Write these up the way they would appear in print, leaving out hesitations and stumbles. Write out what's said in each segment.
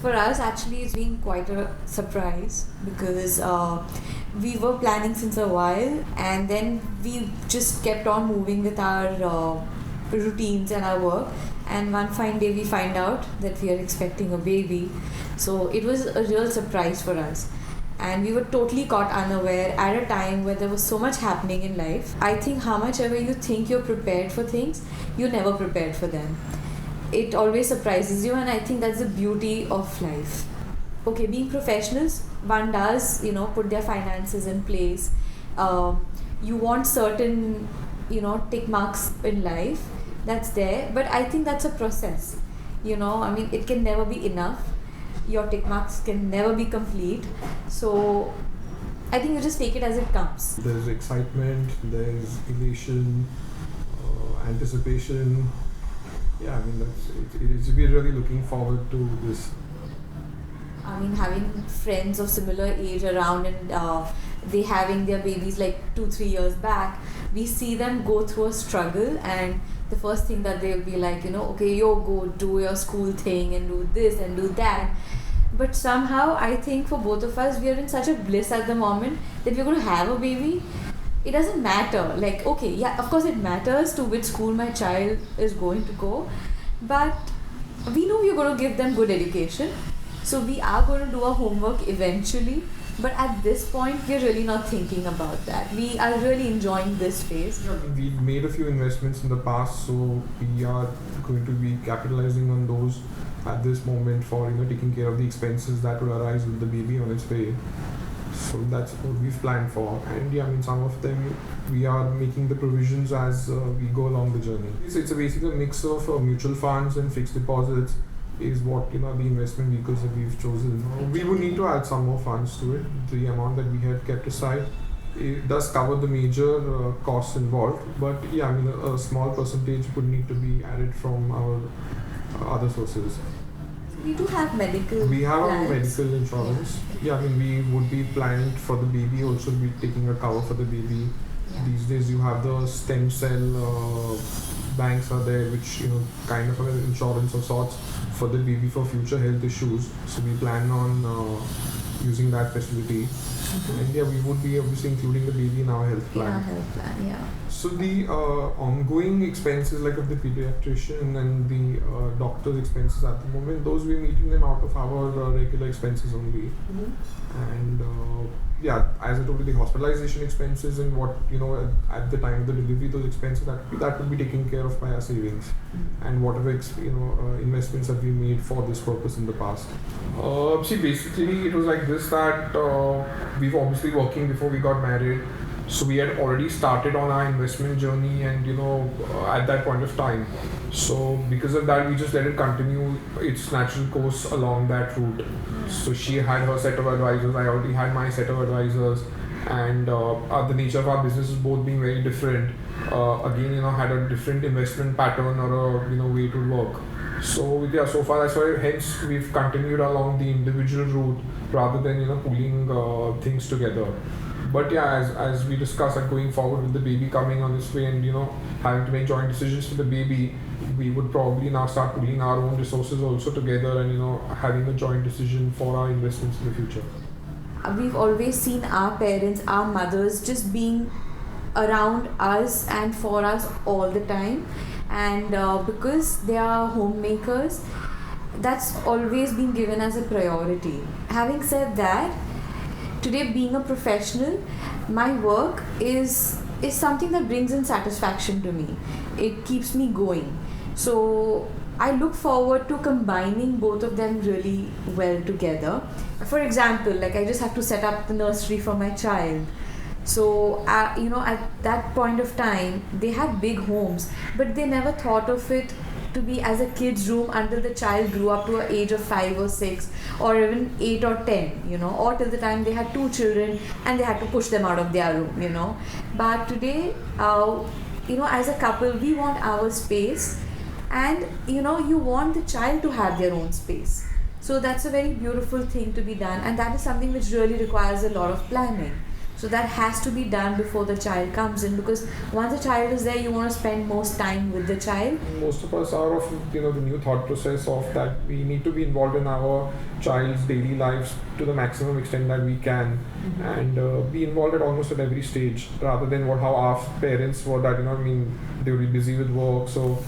for us, actually, it's been quite a surprise because we were planning since a while, and then we just kept on moving with our routines and our work. And one fine day, we find out that we are expecting a baby. So it was a real surprise for us. And we were totally caught unaware at a time where there was so much happening in life. I think how much ever you think you're prepared for things, you're never prepared for them. It always surprises you, and I think that's the beauty of life. Okay, being professionals, one does, put their finances in place. You want certain, tick marks in life. That's there, but I think that's a process. It can never be enough. Your tick marks can never be complete. So I think you just take it as it comes. There's excitement, there's elation, anticipation. Yeah, we're really looking forward to this. Having friends of similar age around, and they having their babies like 2-3 years back, we see them go through a struggle, and the first thing that they'll be like, okay, go do your school thing and do this and do that. But somehow I think for both of us, we are in such a bliss at the moment that we're going to have a baby. It doesn't matter. Like, okay, yeah, of course it matters to which school my child is going to go, but we know we're going to give them good education. So we are going to do our homework eventually. But at this point, we're really not thinking about that. We are really enjoying this phase. Yeah, we made a few investments in the past, so we are going to be capitalizing on those at this moment for taking care of the expenses that will arise with the baby on its way. So that's what we've planned for, and some of them we are making the provisions as we go along the journey. It's basically a mix of mutual funds and fixed deposits is what the investment vehicles that we've chosen. We would need to add some more funds to it. The amount that we had kept aside, it does cover the major costs involved, but a small percentage would need to be added from our other sources. We do have medical. We have plans. our medical insurance. We would be planning for the baby, also be taking a cover for the baby. Yeah. These days you have the stem cell banks are there, which kind of an insurance of sorts for the baby for future health issues. So we plan on using that facility. And we would be obviously including the baby in our health plan. In our health plan, yeah. So the ongoing expenses like of the pediatrician and the doctor's expenses at the moment, those we're meeting them out of our regular expenses only. And as I told you, the hospitalization expenses and what at the time of the delivery, those expenses that would be taken care of by our savings and whatever investments that we made for this purpose in the past. Basically it was like this, that we've obviously working before we got married. So we had already started on our investment journey, and at that point of time. So because of that, we just let it continue its natural course along that route. So she had her set of advisors, I already had my set of advisors, and the nature of our business is both being very different. Again, had a different investment pattern or a way to work. So so far that's why hence we've continued along the individual route rather than pulling things together. But as we discussed, and going forward with the baby coming on this way and having to make joint decisions for the baby, we would probably now start pulling our own resources also together and having a joint decision for our investments in the future. We've always seen our parents, our mothers, just being around us and for us all the time, and because they are homemakers, that's always been given as a priority. Having said that, today being a professional, my work is something that brings in satisfaction to me. It keeps me going. So I look forward to combining both of them really well together. For example, like I just have to set up the nursery for my child. So, at that point of time, they had big homes, but they never thought of it to be as a kid's room until the child grew up to an age of 5 or 6 or even 8 or 10, or till the time they had 2 children and they had to push them out of their room, But today, as a couple, we want our space, and, you want the child to have their own space. So that's a very beautiful thing to be done, and that is something which really requires a lot of planning. So that has to be done before the child comes in, because once the child is there, you want to spend most time with the child. Most of us are of the new thought process of that we need to be involved in our child's daily lives to the maximum extent that we can, and be involved at almost at every stage, rather than how our parents were, that they would be busy with work, so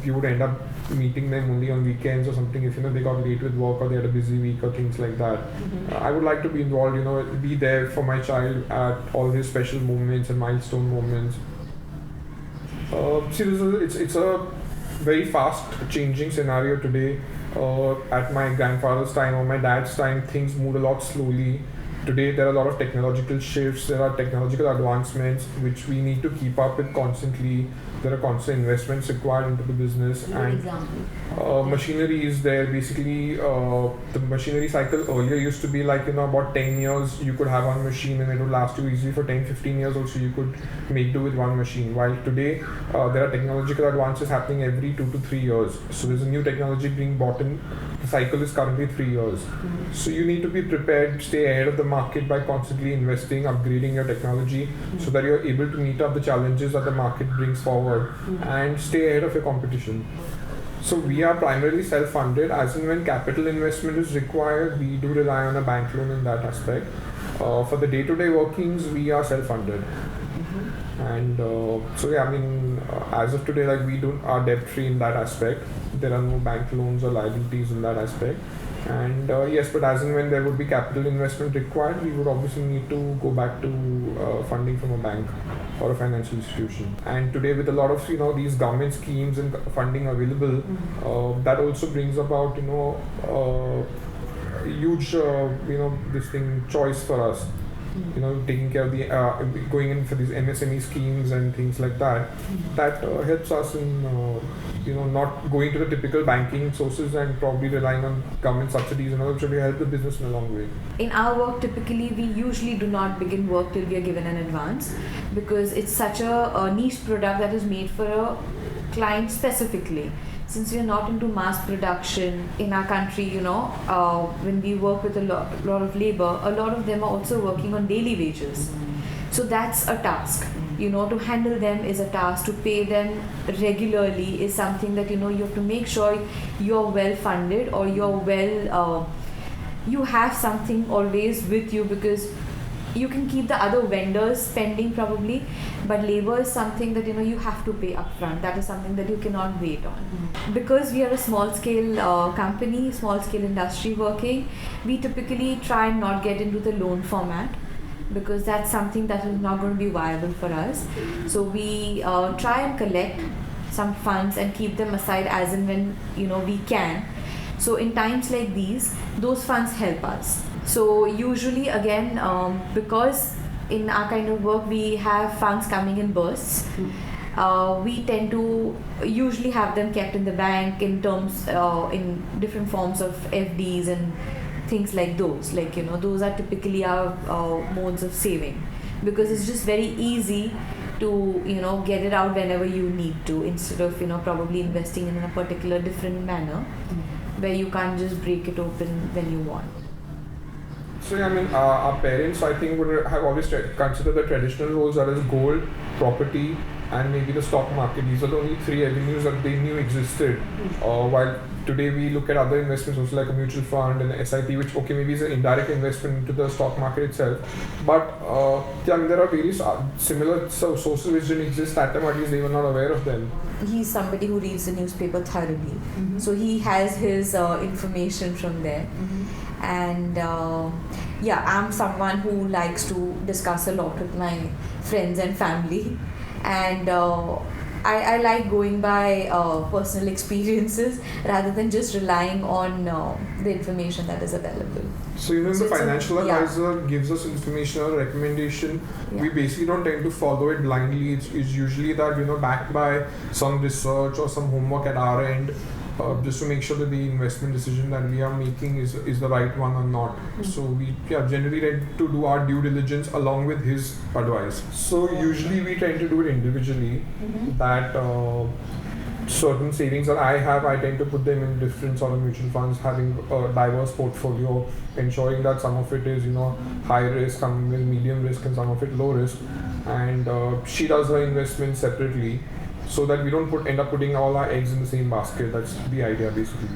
you would end up meeting them only on weekends or something if they got late with work or they had a busy week or things like that. I would like to be involved, be there for my child at all his special moments and milestone moments. It's a very fast changing scenario today. At my grandfather's time or my dad's time, things moved a lot slowly. Today there are a lot of technological shifts, there are technological advancements which we need to keep up with constantly. There are constant investments required into the business, and machinery is there. Basically, the machinery cycle earlier used to be about 10 years you could have one machine and it would last you easily for 10-15 years also you could make do with one machine. While today there are technological advances happening every 2 to 3 years. So there's a new technology being bought in. The cycle is currently 3 years. So you need to be prepared, stay ahead of the market by constantly investing, upgrading your technology so that you're able to meet up the challenges that the market brings forward and stay ahead of your competition. So we are primarily self-funded. As and when capital investment is required, we do rely on a bank loan in that aspect. For the day-to-day workings, we are self-funded. And as of today, we are debt-free in that aspect. There are no bank loans or liabilities in that aspect. And yes, but as and when there would be capital investment required, we would obviously need to go back to funding from a bank or a financial institution. And today, with a lot of these government schemes and funding available, that also brings about huge choice for us. Taking care of the going in for these MSME schemes and things like that. That helps us in not going to the typical banking sources and probably relying on government subsidies and all, which will help the business in a long way. In our work, typically we usually do not begin work till we are given an advance, because it's such a niche product that is made for a client specifically. Since we are not into mass production in our country, when we work with a lot of labor, a lot of them are also working on daily wages. So that's a task. To handle them is a task. To pay them regularly is something that, you have to make sure you're well funded, or you have something always with you, because you can keep the other vendors spending probably, but labor is something that you have to pay upfront. That is something that you cannot wait on. Because we are a small scale company, small scale industry working, we typically try and not get into the loan format, because that's something that is not going to be viable for us. So we try and collect some funds and keep them aside as and when we can. So in times like these, those funds help us. So usually again, because in our kind of work we have funds coming in bursts, we tend to usually have them kept in the bank in terms in different forms of FDs and things like those. Those are typically our modes of saving, because it's just very easy to get it out whenever you need to, instead of probably investing in a particular different manner where you can't just break it open when you want. So our parents, I think, would have always considered the traditional roles that is gold, property, and maybe the stock market. These are the only three avenues that they knew existed. While today we look at other investments also, like a mutual fund and a SIP, which maybe is an indirect investment into the stock market itself. But there are various similar sources which didn't exist at the time, at least they were not aware of them. He's somebody who reads the newspaper thoroughly, so he has his information from there. And I'm someone who likes to discuss a lot with my friends and family, and I like going by personal experiences rather than just relying on the information that is available. So the financial advisor gives us information or recommendation. We basically don't tend to follow it blindly. It's usually that backed by some research or some homework at our end, just to make sure that the investment decision that we are making is the right one or not. So we generally tend to do our due diligence along with his advice. So usually we tend to do it individually. That certain savings that I have, I tend to put them in different sort of mutual funds, having a diverse portfolio, ensuring that some of it is, high risk, some is medium risk, and some of it low risk. And she does her investments separately, so that we don't end up putting all our eggs in the same basket. That's the idea, basically.